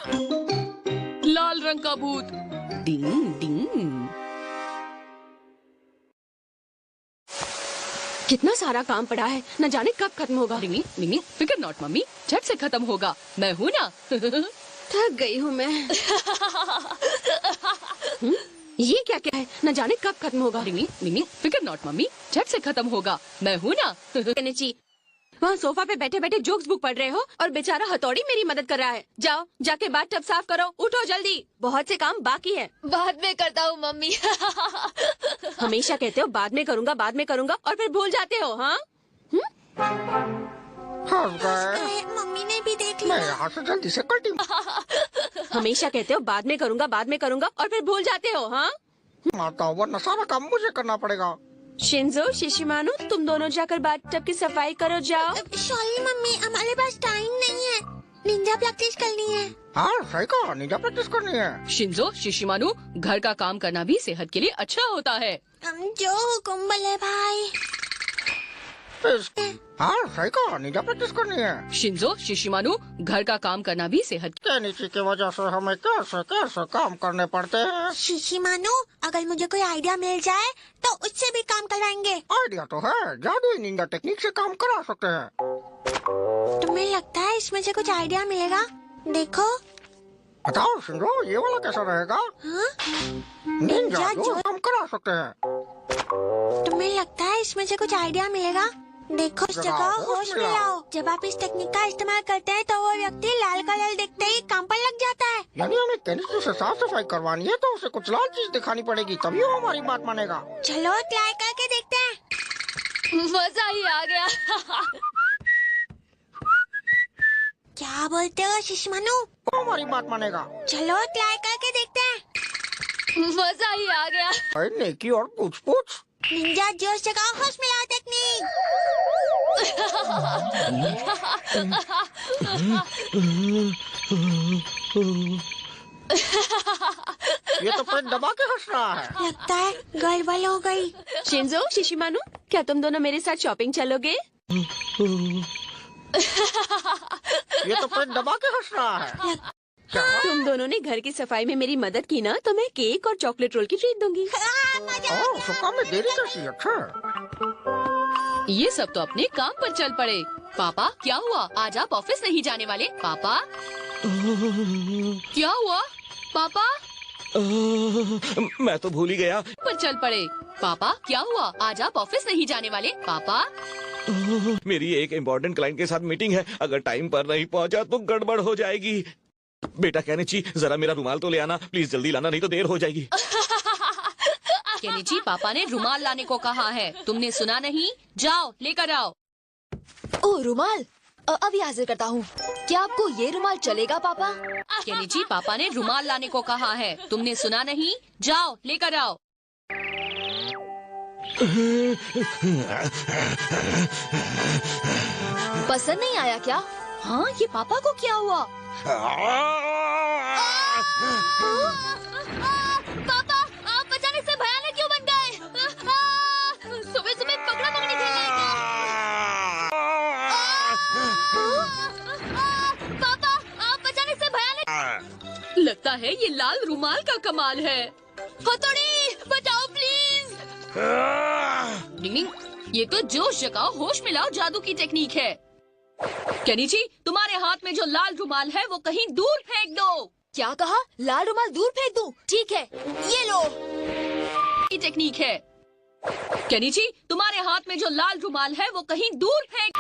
लाल रंग का भूत। डिंग डिंग। कितना सारा काम पड़ा है, न जाने कब खत्म होगा। डिंग डिंग। फिकर नॉट मम्मी, झट से खत्म होगा, मैं हूँ ना। थक गई हूँ मैं। ये क्या क्या है, न जाने कब खत्म होगा। डिंग डिंग। फिकर नॉट मम्मी, झट से खत्म होगा, मैं हूँ ना। केनिची, वहाँ सोफा पे बैठे बैठे जोक्स बुक पढ़ रहे हो और बेचारा हथौड़ी मेरी मदद कर रहा है। जाओ जाके बाथ टब साफ करो, उठो जल्दी, बहुत से काम बाकी है। बाद में करता हूँ मम्मी। हमेशा कहते हो बाद में करूँगा और फिर भूल जाते हो। हाँ, फंस गए। मम्मी ने भी देख मैं लिया। यहाँ से जल्दी से कटी। हमेशा कहते हो बाद में करूँगा और फिर भूल जाते हो। हाँ, माता, वरना सारा काम मुझे करना पड़ेगा। शिंजो, शिशिमानु, तुम दोनों जाकर बाथ टब की सफाई करो, जाओ। सॉरी मम्मी, हमारे पास टाइम नहीं है, निंजा प्रैक्टिस करनी है। हाँ सही कहा, निंजा प्रैक्टिस करनी है। शिंजो, शिशिमानु, घर का काम करना भी सेहत के लिए अच्छा होता है। हम जो हुकुम बोले भाई। हाँ सही कहा, निंजा प्रैक्टिस करनी है। शिंजो, शिशिमानु, घर का काम करना भी सेहत। केनिची की वजह से हमें कैसे कैसे काम करने पड़ते हैं। शिशिमानु, अगर मुझे कोई आइडिया मिल जाए तो उससे भी काम कराएंगे। आइडिया तो है, जादुई निंजा टेक्निक से काम करा सकते हैं। तुम्हें लगता है इसमें से कुछ आइडिया मिलेगा? देखो। बताओ शिंजो, ये वाला कैसा रहेगा? हाँ? निंजा जो काम करा सकते हैं। तुम्हें लगता है इसमें से कुछ आइडिया मिलेगा? देखो, इस जगह होश में लाओ। जब आप इस टेक्निक का इस्तेमाल करते हैं तो वो व्यक्ति लाल कलर देखते ही काम पर लग जाता है। यानी हमें केनिची से साफ सफाई करवानी है तो उसे कुछ लाल चीज दिखानी पड़ेगी, तभी वो हमारी बात मानेगा। चलो ट्राई करके देखते हैं। मजा ही आ गया। क्या बोलते हो शिशिमानु? वो हमारी बात मानेगा। चलो ट्राई करके देखते हैं। मजा ही आ गया। अरे नेकी और पूछ पूछ। निंजा जोश जगह होश में लाओ टेक्निक। ये तो पेट दबा के हंस रहा है। लगता है गड़बड़ हो गई। शिंजो, शिशिमानु, क्या तुम दोनों मेरे साथ शॉपिंग चलोगे? ये तो पेट दबा के हंस रहा है। तुम दोनों ने घर की सफाई में मेरी मदद की ना, तो मैं केक और चॉकलेट रोल की ट्रीट दूंगी। ओह, सुबह में देरी कैसी? अच्छा। ये सब तो अपने काम पर चल पड़े। पापा, क्या हुआ? आज आप ऑफिस नहीं जाने वाले? पापा, क्या हुआ? पापा, मैं तो भूल ही गया। पर चल पड़े। पापा, क्या हुआ? आज आप ऑफिस नहीं जाने वाले? पापा, मेरी एक इम्पोर्टेंट क्लाइंट के साथ मीटिंग है, अगर टाइम पर नहीं पहुंचा तो गड़बड़ हो जाएगी। बेटा केनिची, जरा मेरा रुमाल तो ले आना प्लीज, जल्दी लाना नहीं तो देर हो जाएगी। केनिची, पापा ने रुमाल लाने को कहा है, तुमने सुना नहीं? जाओ लेकर आओ। ओ रुमाल, अभी हाजिर करता हूँ। क्या आपको ये रुमाल चलेगा पापा? केनिची, पापा ने रुमाल लाने को कहा है, तुमने सुना नहीं? जाओ लेकर आओ। पसंद नहीं आया क्या? हाँ, ये पापा को क्या हुआ? पापा, आप अचानक से भयानक क्यों बन गए? सुबह सुबह पकड़ा पकड़ी खेलना है क्या? पापा, आप अचानक से भयानक। लगता है ये लाल रुमाल का कमाल है। हथौड़ी, बचाओ प्लीज। डिंग डिंग, ये तो जोश जगाओ होश में लाओ जादू की टेक्निक है। केनिची, तुम्हारे हाथ में जो लाल रुमाल है वो कहीं दूर फेंक दो। क्या कहा? लाल रुमाल दूर फेंक दूं? ठीक है, ये लो। ये टेक्निक है। केनिची, तुम्हारे हाथ में जो लाल रुमाल है वो कहीं दूर फेंक।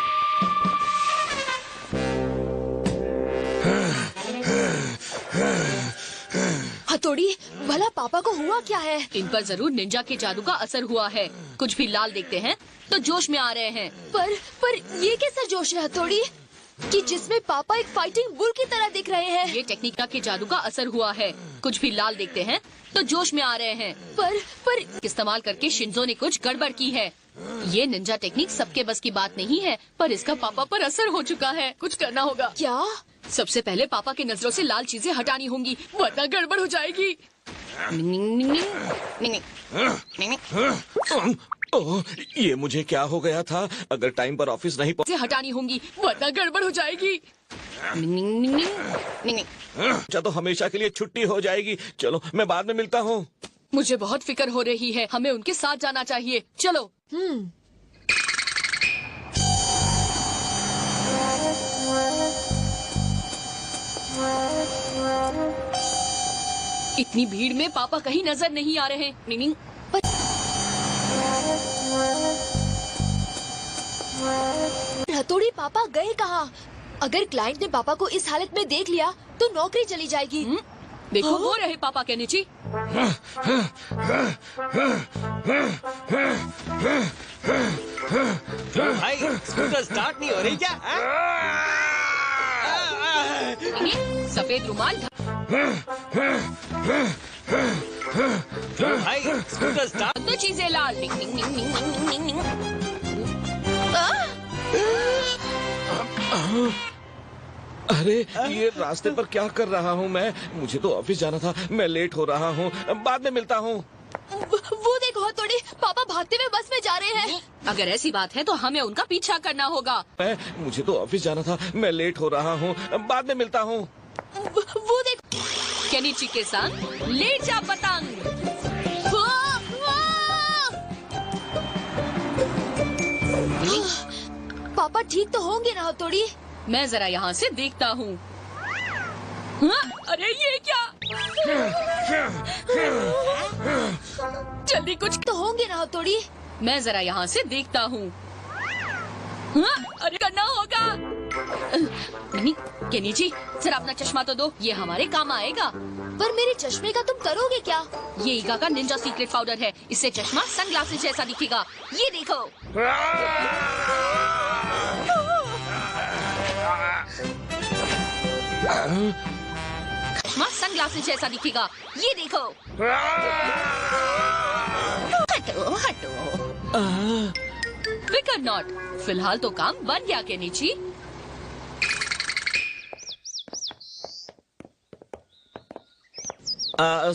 हथौड़ी, भला पापा को हुआ क्या है? इन पर जरूर निंजा के जादू का असर हुआ है। कुछ भी लाल देखते हैं तो जोश में आ रहे हैं। पर ये कैसा जोश है हथौड़ी कि जिसमें पापा एक फाइटिंग बुल की तरह दिख रहे हैं? ये टेक्निका के जादू का असर हुआ है। कुछ भी लाल देखते हैं तो जोश में आ रहे हैं। पर इस्तेमाल करके शिंजो ने कुछ गड़बड़ की है। ये निंजा टेक्निक सबके बस की बात नहीं है, पर इसका पापा पर असर हो चुका है। कुछ करना होगा। क्या? सबसे पहले पापा की नजरों से लाल चीजें हटानी होंगी, वरना गड़बड़ हो जाएगी। ओह, ये मुझे क्या हो गया था? अगर टाइम पर ऑफिस नहीं से हटानी होंगी, वरना गड़बड़ हो जाएगी। अच्छा तो हमेशा के लिए छुट्टी हो जाएगी। चलो मैं बाद में मिलता हूँ। मुझे बहुत फिक्र हो रही है, हमें उनके साथ जाना चाहिए। चलो। इतनी भीड़ में पापा कहीं नजर नहीं आ रहे। निनिंग। हथौड़ी पापा गए कहाँ? अगर क्लाइंट ने पापा को इस हालत में देख लिया तो नौकरी चली जाएगी। देखो वो रहे पापा केनिची। भाई स्कूटर स्टार्ट नहीं हो रही क्या? सफेद रुमाल। भाई स्कूटर स्टार्ट। दो चीजें लाल। निंग, निंग, निंग, निंग, निंग, निंग, निंग। अरे ये रास्ते पर क्या कर रहा हूँ मैं? मुझे तो ऑफिस जाना था, मैं लेट हो रहा हूँ। बाद में मिलता हूँ। वो देखो हथौड़ी, पापा भागते हुए बस में जा रहे हैं। अगर ऐसी बात है तो हमें उनका पीछा करना होगा। मुझे तो ऑफिस जाना था, मैं लेट हो रहा हूँ। बाद में मिलता हूँ। वो देखो केनिची के संग ले जा पतंग। पापा ठीक तो होंगे ना हथौड़ी? मैं जरा यहाँ से देखता हूँ। हाँ? अरे ये क्या? जल्दी कुछ तो होंगे ना हथौड़ी? मैं जरा यहाँ से देखता हूँ। हाँ? अरे करना होगा। नहीं केनिची, जरा अपना चश्मा तो दो, ये हमारे काम आएगा। पर मेरे चश्मे का तुम करोगे क्या? ये ईगा का निंजा सीक्रेट पाउडर है, इससे चश्मा सनग्लासेस जैसा दिखेगा। ये देखो। चश्मा सनग्लासेस जैसा दिखेगा। ये देखो। हटो हटो। फिकर नॉट, फिलहाल तो काम बन गया केनिची।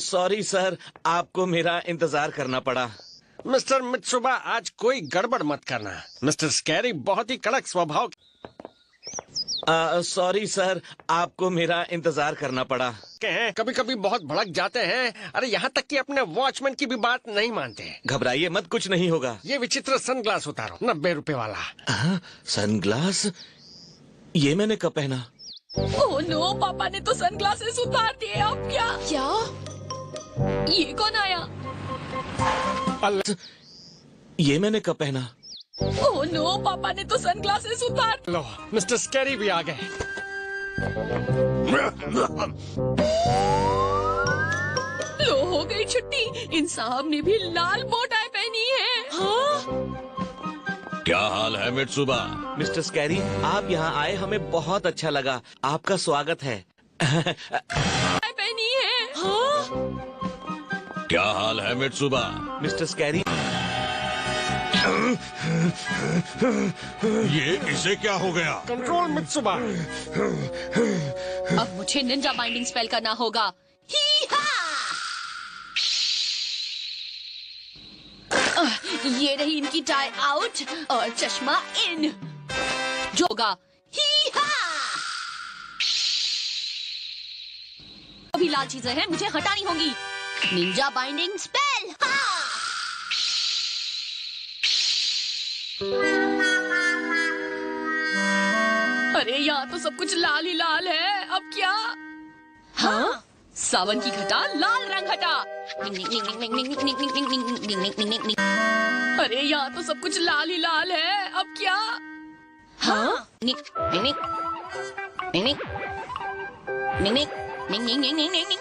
सॉरी सर, आपको मेरा इंतजार करना पड़ा। मिस्टर मित्सुबा, आज कोई गड़बड़ मत करना। मिस्टर स्कैरी बहुत ही कड़क स्वभाव सॉरी सर, आपको मेरा इंतजार करना पड़ा। के हैं, कभी कभी बहुत भड़क जाते हैं। अरे यहाँ तक कि अपने वॉचमैन की भी बात नहीं मानते। घबराइए मत, कुछ नहीं होगा। ये विचित्र सनग्लास उतारो, 90 रुपए वाला। सनग्लास? ये मैंने कब पहना? ओह नो, पापा ने तो सनग्लासेस उतार दिए। अब क्या? क्या? ये कौन आया? ये मैंने कब पहना? ओह नो, पापा ने तो सनग्लासेस उतार। लो, मिस्टर स्कैरी भी आ गए। लो हो गई छुट्टी। इन साहब ने भी लाल बोटाई पहनी है। हाँ? क्या हाल है मित्सुबा? मिस्टर स्कैरी, आप यहाँ आए हमें बहुत अच्छा लगा। आपका स्वागत है। पहनी है। हाँ? क्या हाल है मित्सुबा? मिस्टर स्कैरी, ये इसे क्या हो गया? Control mitsuba. अब मुझे निंजा बाइंडिंग स्पेल करना होगा। ही-हा! ये रही इनकी टाई आउट और चश्मा इन। जो होगा ही-हा! अभी लाल चीजें हैं, मुझे हटानी होंगी। Ninja binding spell. अरे यहाँ तो सब कुछ लाल ही लाल है। अब क्या? हाँ? सावन की घटा लाल रंग हटा। अरे यहाँ तो सब कुछ लाल ही लाल है। अब क्या? हाँ?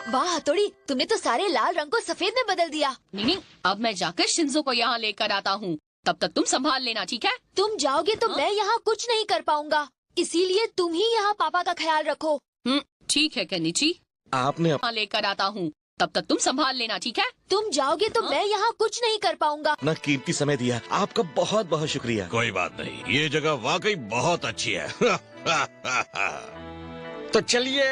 वाह हथौड़ी, तुमने तो सारे लाल रंग को सफेद में बदल दिया। नहीं, अब मैं जाकर शिंजो को यहाँ लेकर आता हूँ। तब तक तुम संभाल लेना, ठीक है? तुम जाओगे तो मैं यहाँ कुछ नहीं कर पाऊंगा, इसीलिए तुम ही यहाँ पापा का ख्याल रखो। ठीक है केनिची, आपने यहाँ लेकर आता हूँ। तब तक तुम संभाल लेना, ठीक है? तुम जाओगे तो मैं यहाँ कुछ नहीं कर पाऊंगा। अपना कीमती समय दिया, आपका बहुत बहुत शुक्रिया। कोई बात नहीं, ये जगह वाकई बहुत अच्छी है। तो चलिए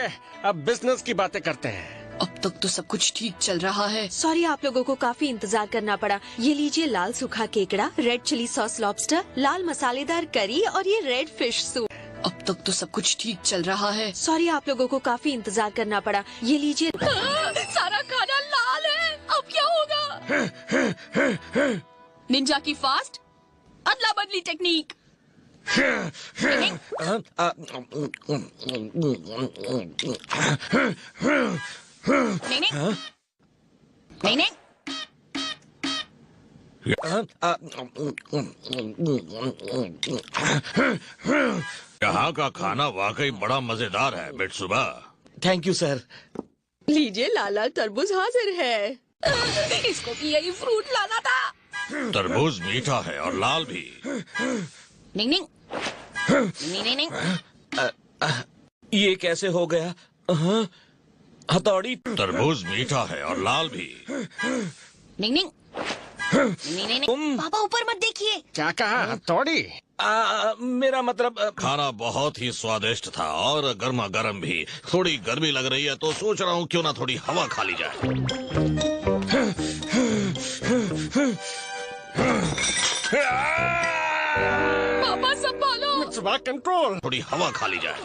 अब बिजनेस की बातें करते हैं। अब तक तो सब कुछ ठीक चल रहा है। सॉरी, आप लोगों को काफी इंतजार करना पड़ा। ये लीजिए लाल सूखा केकड़ा, रेड चिली सॉस लॉबस्टर, लाल मसालेदार करी और ये रेड फिश सूप। अब तक तो सब कुछ ठीक चल रहा है। सॉरी, आप लोगों को काफी इंतजार करना पड़ा। ये लीजिए। सारा खाना लाल है, अब क्या होगा? निंजा की फास्ट अदला बदली टेक्निक। नहीं नहीं नहीं नहीं। यहाँ का खाना वाकई बड़ा मजेदार है मित्सुबा। Thank you sir. लीजिए, लाल लाल तरबूज हाजिर है। इसको भी यही फ्रूट लाना था। तरबूज मीठा है और लाल भी। नहीं नहीं नहीं नहीं नहीं। ये कैसे हो गया? हाँ, हथौड़ी। तरबूज मीठा है और लाल भी। नहीं नहीं नहीं नहीं नहीं। पापा ऊपर मत देखिए। क्या कहा? हथौड़ी? मेरा मतलब खाना बहुत ही स्वादिष्ट था और गर्मा गर्म भी। थोड़ी गर्मी लग रही है तो सोच रहा हूँ क्यों ना थोड़ी हवा खा ली जाए। पापा संभालो। Mitsuba control. थोड़ी हवा खा ली जाए।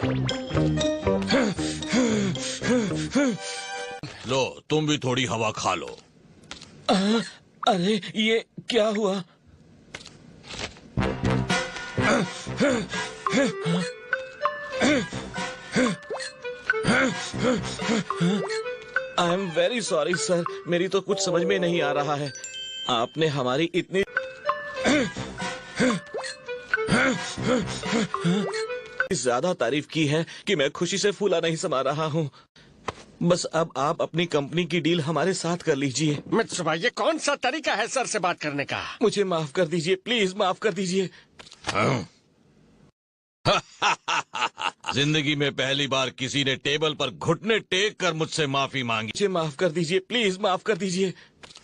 लो तुम भी थोड़ी हवा खा लो। अरे ये क्या हुआ? I am very sorry sir, मेरी तो कुछ समझ में नहीं आ रहा है। आपने हमारी इतनी ज्यादा तारीफ की है कि मैं खुशी से फूला नहीं समा रहा हूँ। बस अब आप अपनी कंपनी की डील हमारे साथ कर लीजिए। मित्सुबा, ये कौन सा तरीका है सर से बात करने का? मुझे माफ कर दीजिए, प्लीज माफ कर दीजिए। हाँ? जिंदगी में पहली बार किसी ने टेबल पर घुटने टेक कर मुझसे माफी मांगी। मुझे माफ कर दीजिए, प्लीज माफ कर दीजिए।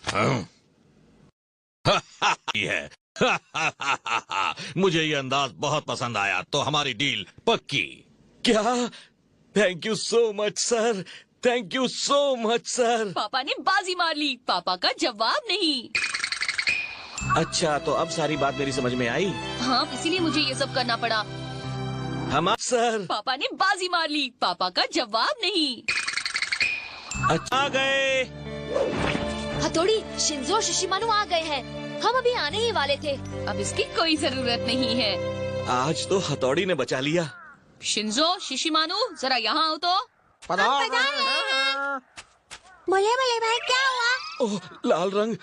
हाँ? है मुझे ये अंदाज बहुत पसंद आया, तो हमारी डील पक्की। क्या? Thank you so much sir, thank you so much sir. पापा ने बाजी मार ली, पापा का जवाब नहीं। अच्छा, तो अब सारी बात मेरी समझ में आई। हाँ, इसीलिए मुझे ये सब करना पड़ा। हम सर। पापा ने बाजी मार ली, पापा का जवाब नहीं। अच्छा, आ गए। हथौड़ी, शिंजो शिशिमानु आ गए हैं। हम अभी आने ही वाले थे। अब इसकी कोई जरूरत नहीं है। आज तो हथौड़ी ने बचा लिया। शिंजो शिशिमानु, जरा यहाँ आओ तो। बोले बोले भाई, क्या हुआ? ओह, लाल रंग।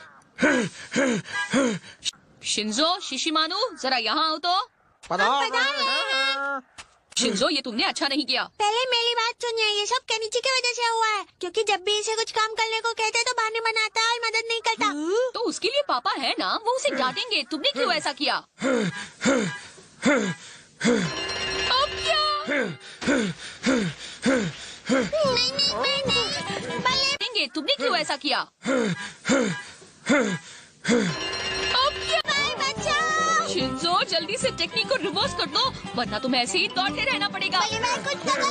शिंजो शिशिमानु, जरा यहाँ आओ तो। शिंजो, ये तुमने अच्छा नहीं किया। पहले मेरी बात सुनिए, ये सब केनिची की वजह से हुआ है। क्योंकि जब भी इसे कुछ काम करने को कहते तो बहाने बनाता है और मदद नहीं करता। तो उसके लिए पापा है ना, वो उसे डांटेंगे। तुमने क्यों ऐसा किया? अब क्या? डांटेंगे, तुमने क्यों ऐसा किया? अब क्या? बचाओ! शिंजो, जल्दी से टेक्निक को रिवर्स कर दो, वरना तुम्हें ऐसे ही दौड़ते रहना पड़ेगा। कुछ तो करो।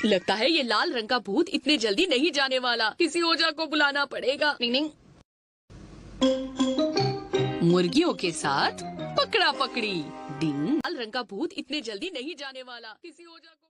लगता है ये लाल रंग का भूत इतने जल्दी नहीं जाने वाला। किसी ओझा को बुलाना पड़ेगा। नहीं नहीं। मुर्गियों के साथ पकड़ा पकड़ी। डिंग। लाल रंग का भूत इतने जल्दी नहीं जाने वाला। किसी ओझा को